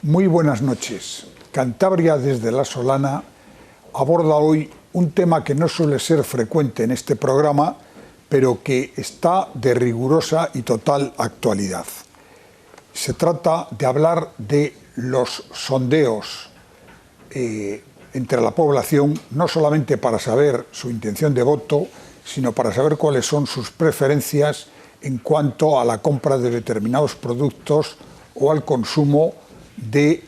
Muy buenas noches. Cantabria desde La Solana aborda hoy un tema que no suele ser frecuente en este programa, pero que está de rigurosa y total actualidad. Se trata de hablar de los sondeos entre la población, no solamente para saber su intención de voto, sino para saber cuáles son sus preferencias en cuanto a la compra de determinados productos o al consumo de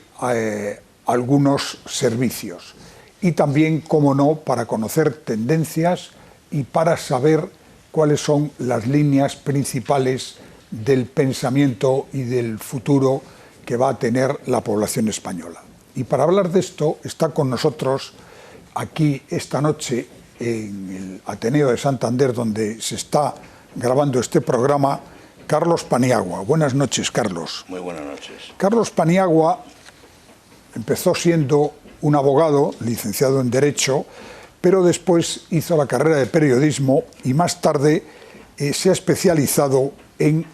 algunos servicios. Y también, cómo no, para conocer tendencias y para saber cuáles son las líneas principales del pensamiento y del futuro que va a tener la población española. Y para hablar de esto está con nosotros aquí esta noche en el Ateneo de Santander, donde se está grabando este programa, Carlos Paniagua. Buenas noches, Carlos. Muy buenas noches. Carlos Paniagua empezó siendo un abogado, licenciado en Derecho, pero después hizo la carrera de periodismo y más tarde se ha especializado en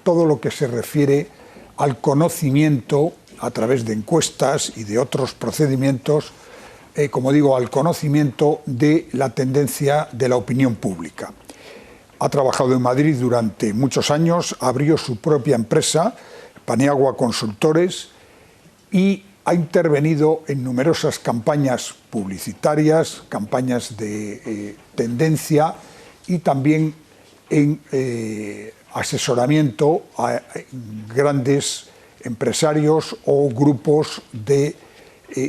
todo lo que se refiere al conocimiento a través de encuestas y de otros procedimientos, como digo, al conocimiento de la tendencia de la opinión pública. Ha trabajado en Madrid durante muchos años, abrió su propia empresa, Paniagua Consultores, y ha intervenido en numerosas campañas publicitarias, campañas de tendencia y también en asesoramiento a grandes empresarios o grupos de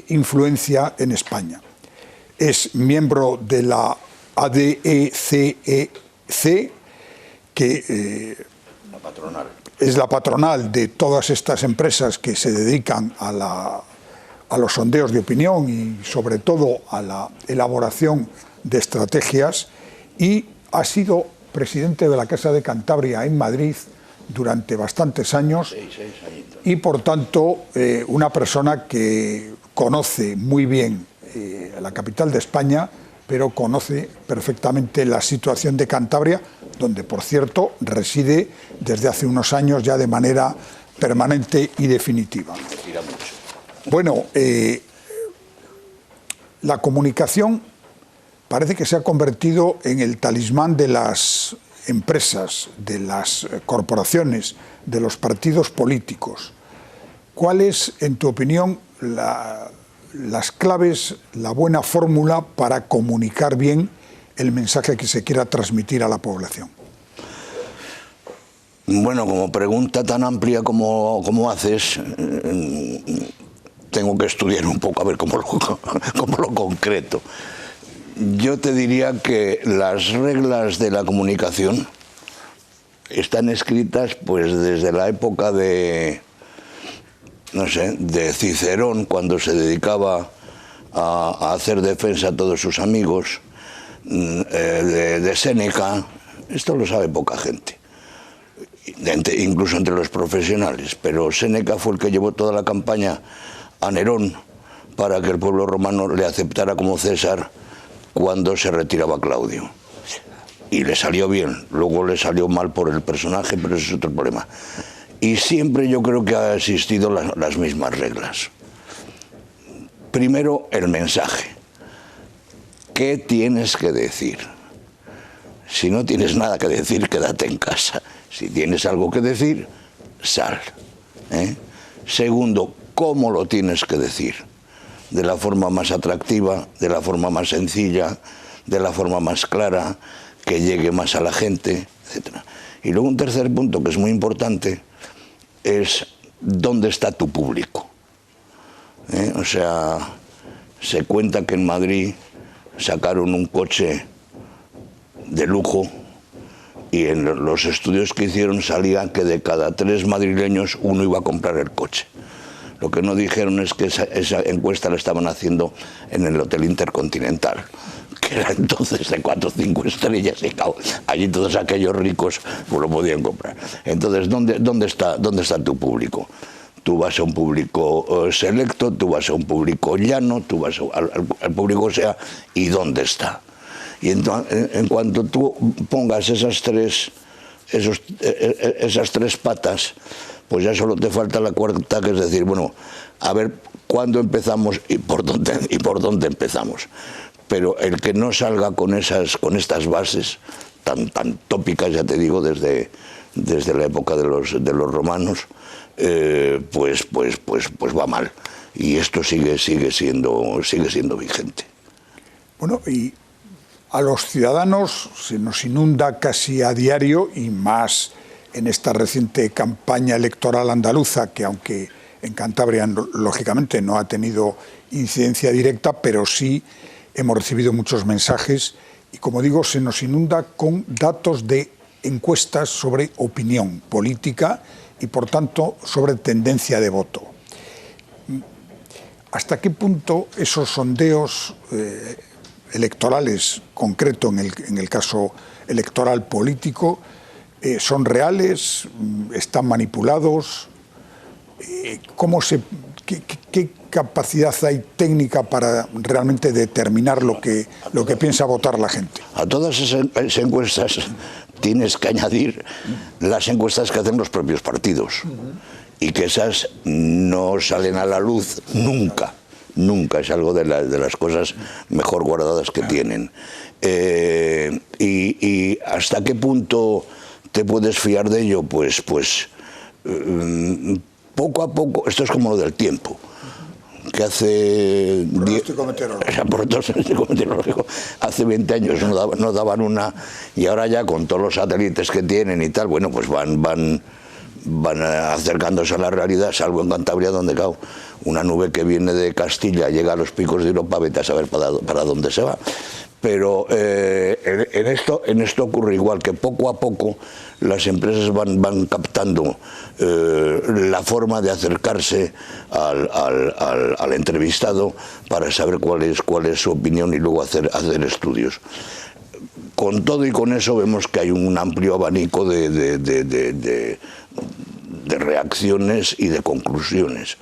influencia en España. Es miembro de la ADECEC, que la patronal. Es la patronal de todas estas empresas que se dedican a los sondeos de opinión y sobre todo a la elaboración de estrategias, y ha sido presidente de la Casa de Cantabria en Madrid durante bastantes años y por tanto una persona que conoce muy bien la capital de España, pero conoce perfectamente la situación de Cantabria, donde, por cierto, reside desde hace unos años ya de manera permanente y definitiva. Bueno, la comunicación parece que se ha convertido en el talismán de las empresas, de las corporaciones, de los partidos políticos. ¿Cuál es, en tu opinión, las claves, la buena fórmula para comunicar bien el mensaje que se quiera transmitir a la población? Bueno, como pregunta tan amplia como haces, tengo que estudiar un poco a ver cómo lo concreto. Yo te diría que las reglas de la comunicación están escritas pues desde la época de, no sé, de Cicerón, cuando se dedicaba a hacer defensa a todos sus amigos, de Séneca. Esto lo sabe poca gente, incluso entre los profesionales, pero Séneca fue el que llevó toda la campaña a Nerón para que el pueblo romano le aceptara como César cuando se retiraba Claudio. Y le salió bien, luego le salió mal por el personaje, pero ese es otro problema. Y siempre yo creo que ha existido las mismas reglas. Primero, el mensaje. ¿Qué tienes que decir? Si no tienes nada que decir, quédate en casa. Si tienes algo que decir, sal. Segundo, ¿cómo lo tienes que decir? De la forma más atractiva, de la forma más sencilla, de la forma más clara, que llegue más a la gente, etc. Y luego un tercer punto que es muy importante es dónde está tu público. O sea, se cuenta que en Madrid sacaron un coche de lujo y en los estudios que hicieron salía que de cada 3 madrileños uno iba a comprar el coche. Lo que no dijeron es que esa encuesta la estaban haciendo en el Hotel Intercontinental, que era entonces de 4 o 5 estrellas, y allí todos aquellos ricos pues lo podían comprar. Entonces, ¿dónde está tu público? Tú vas a un público selecto, tú vas a un público llano, tú vas al público sea, ¿y dónde está? Y en cuanto tú pongas esas 3 esas tres patas, pues ya solo te falta la cuarta, que es decir, bueno, a ver cuándo empezamos y por dónde empezamos. Pero el que no salga con estas bases tan tópicas, ya te digo, desde la época de los romanos, pues va mal. Y esto sigue siendo vigente. Bueno, y a los ciudadanos se nos inunda casi a diario, y más en esta reciente campaña electoral andaluza, que aunque en Cantabria lógicamente no ha tenido incidencia directa, pero sí hemos recibido muchos mensajes, y como digo, se nos inunda con datos de encuestas sobre opinión política y por tanto sobre tendencia de voto. ¿Hasta qué punto esos sondeos electorales, concreto en el caso electoral político, son reales, están manipulados? ¿Qué capacidad hay técnica para realmente determinar lo que piensa votar la gente? A todas esas encuestas tienes que añadir las encuestas que hacen los propios partidos, y que esas no salen a la luz nunca. Nunca, es algo de las cosas mejor guardadas que tienen. Y hasta qué punto te puedes fiar de ello, pues poco a poco. Esto es como lo del tiempo, que hace pronóstico meteorológico, hace 20 años no daban una, y ahora ya con todos los satélites que tienen y tal, bueno, pues van acercándose a la realidad, salvo en Cantabria, donde, claro, una nube que viene de Castilla llega a los picos de Europa, vete a saber para dónde se va. Pero en esto ocurre igual, que poco a poco las empresas van captando la forma de acercarse al entrevistado para saber cuál es su opinión y luego hacer estudios. Con todo y con eso vemos que hay un amplio abanico de reacciones y de conclusiones.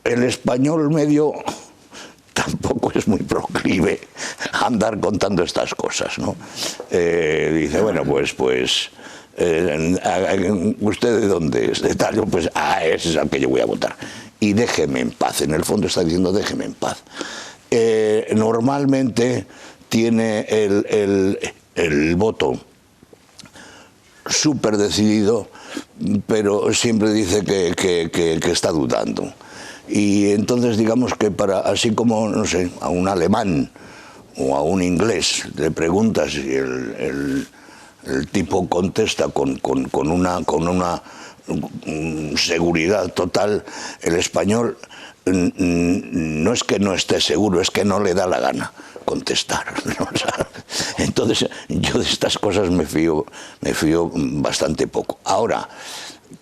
El español medio tampoco es muy proclive a andar contando estas cosas, ¿no? Dice, bueno, pues ¿usted de dónde es? De tal, pues, ese es al que yo voy a votar. Y déjeme en paz. En el fondo está diciendo, déjeme en paz. Normalmente tiene el voto súper decidido, pero siempre dice que está dudando. Y entonces, digamos que así como, no sé, a un alemán o a un inglés le preguntas y el tipo contesta con una seguridad total, el español no es que no esté seguro, es que no le da la gana contestar, ¿no? O sea, entonces yo de estas cosas me fío bastante poco. Ahora,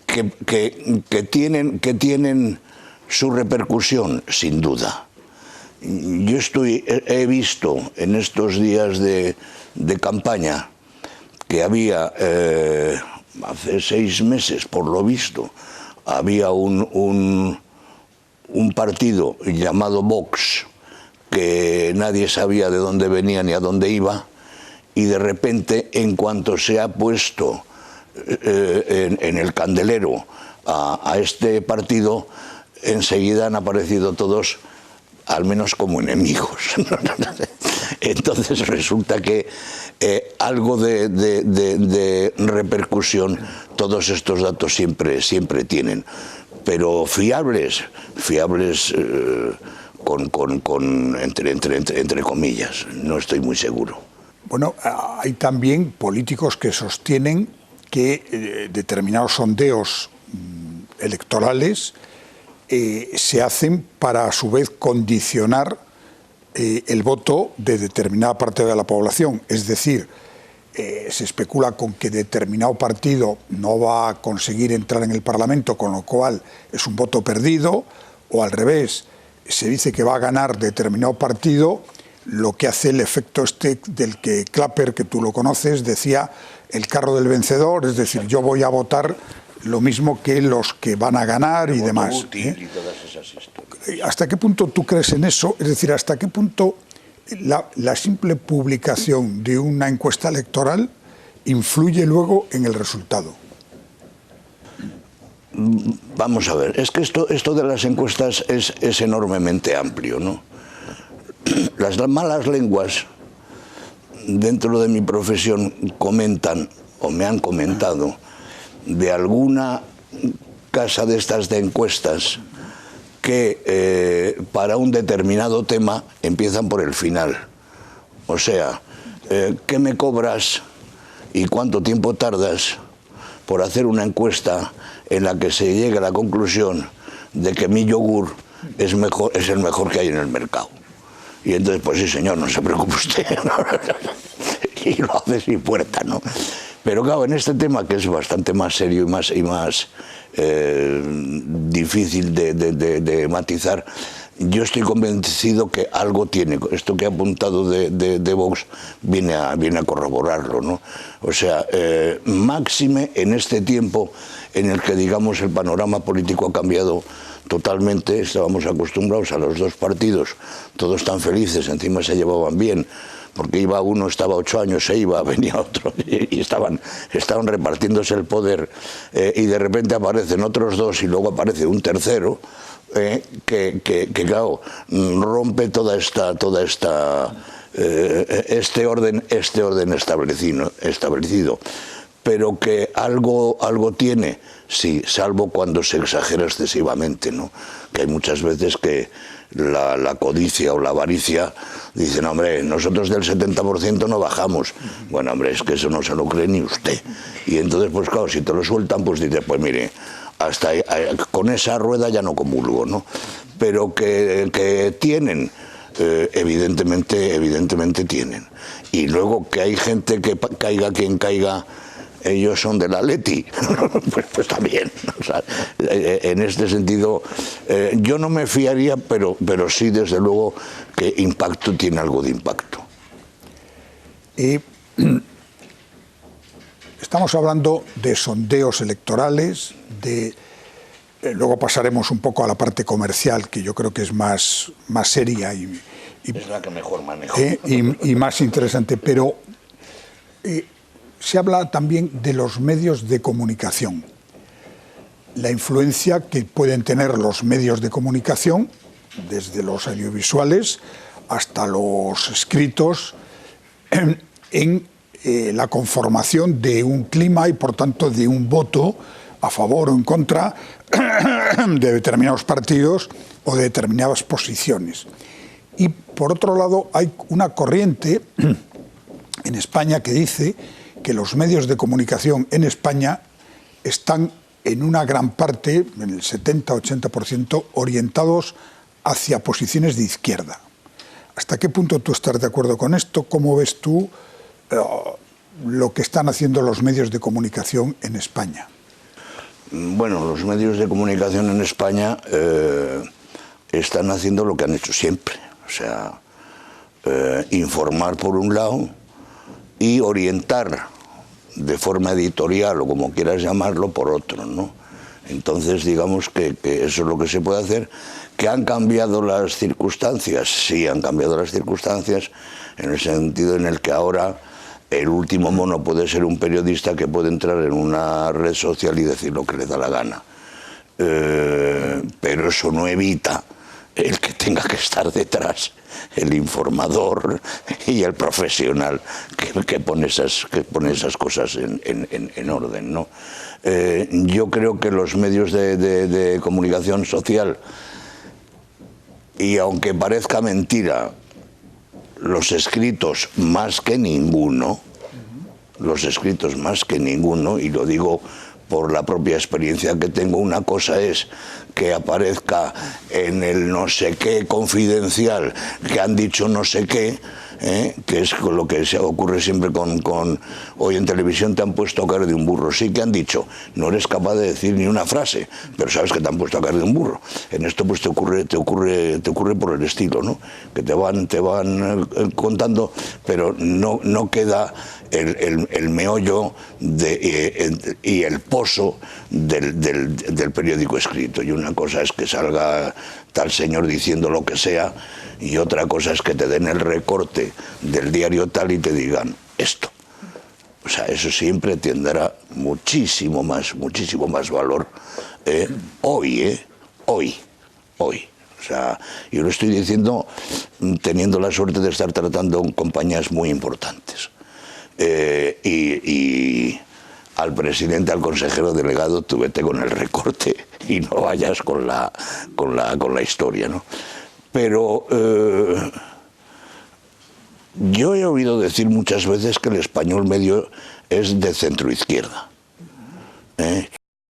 que tienen su repercusión, sin duda. Yo he visto en estos días de campaña que había, hace 6 meses, por lo visto, había un partido llamado Vox, que nadie sabía de dónde venía ni a dónde iba, y de repente, en cuanto se ha puesto en el candelero a este partido, enseguida han aparecido todos, al menos como enemigos. Entonces resulta que algo de repercusión todos estos datos siempre tienen, pero fiables entre comillas, no estoy muy seguro. Bueno, hay también políticos que sostienen que determinados sondeos electorales se hacen para a su vez condicionar el voto de determinada parte de la población. Es decir, se especula con que determinado partido no va a conseguir entrar en el Parlamento, con lo cual es un voto perdido, o al revés, se dice que va a ganar determinado partido, lo que hace el efecto del que Clapper, que tú lo conoces, decía el carro del vencedor, es decir, yo voy a votar lo mismo que los que van a ganar y demás. ¿Hasta qué punto tú crees en eso? Es decir, ¿hasta qué punto la simple publicación de una encuesta electoral influye luego en el resultado. Vamos a ver, es que esto de las encuestas es enormemente amplio, ¿no? Las malas lenguas dentro de mi profesión comentan, o me han comentado, de alguna casa de estas de encuestas que para un determinado tema empiezan por el final. O sea, ¿qué me cobras y cuánto tiempo tardas por hacer una encuesta en la que se llegue a la conclusión de que mi yogur es el mejor que hay en el mercado? Y entonces, pues sí, señor, no se preocupe usted. Y lo hace sin puerta, ¿no? Pero claro, en este tema, que es bastante más serio y más difícil de matizar, yo estoy convencido que algo tiene. Esto que ha apuntado de Vox viene a corroborarlo, ¿no? O sea, máxime en este tiempo en el que, digamos, el panorama político ha cambiado totalmente. Estábamos acostumbrados a los dos partidos, todos tan felices, encima se llevaban bien, porque iba uno, estaba 8 años, se iba, venía otro, y estaban repartiéndose el poder, y de repente aparecen otros dos y luego aparece un tercero, que claro, rompe este orden establecido. Pero que algo tiene, sí, salvo cuando se exagera excesivamente, ¿no? Que hay muchas veces que la codicia o la avaricia dicen, hombre, nosotros del 70% no bajamos. Bueno, hombre, es que eso no se lo cree ni usted. Y entonces, pues claro, si te lo sueltan, pues dices, pues mire, hasta con esa rueda ya no comulgo, ¿no? Pero que tienen, evidentemente tienen. Y luego que hay gente que caiga quien caiga, ellos son del Atleti, pues también. O sea, en este sentido, yo no me fiaría, pero sí, desde luego, que impacto tiene algo de impacto. Estamos hablando de sondeos electorales, luego pasaremos un poco a la parte comercial, que yo creo que es más seria y es la que mejor manejo. Y más interesante, pero se habla también de los medios de comunicación, la influencia que pueden tener los medios de comunicación, desde los audiovisuales hasta los escritos, en la conformación de un clima y, por tanto, de un voto a favor o en contra de determinados partidos o de determinadas posiciones. Y, por otro lado, hay una corriente en España que dice que los medios de comunicación en España están en una gran parte, en el 70-80%, orientados hacia posiciones de izquierda. ¿Hasta qué punto tú estás de acuerdo con esto? ¿Cómo ves tú lo que están haciendo los medios de comunicación en España? Bueno, los medios de comunicación en España están haciendo lo que han hecho siempre. O sea, informar por un lado y orientar de forma editorial o como quieras llamarlo por otro, ¿no? Entonces, digamos que eso es lo que se puede hacer. ¿Que han cambiado las circunstancias? Sí, han cambiado las circunstancias en el sentido en el que ahora el último mono puede ser un periodista que puede entrar en una red social y decir lo que le da la gana. Pero eso no evita el que tenga que estar detrás, el informador y el profesional que pone esas cosas en orden, ¿no? Yo creo que los medios de comunicación social, y aunque parezca mentira, los escritos más que ninguno, y lo digo por la propia experiencia que tengo, una cosa es que aparezca en el no sé qué confidencial que han dicho no sé qué, que es lo que se ocurre siempre con hoy en televisión te han puesto a caer de un burro. Sí que han dicho, no eres capaz de decir ni una frase, pero sabes que te han puesto a caer de un burro. En esto pues te ocurre por el estilo, ¿no? Que te van contando, pero no queda el meollo y el pozo del periódico escrito. Y una cosa es que salga tal señor diciendo lo que sea, y otra cosa es que te den el recorte del diario tal y te digan esto. O sea, eso siempre tendrá muchísimo más valor hoy. O sea, yo lo estoy diciendo teniendo la suerte de estar tratando con compañías muy importantes. Y al presidente, al consejero delegado, tú vete con el recorte y no vayas con la historia, ¿no? Pero yo he oído decir muchas veces que el español medio es de centro izquierda.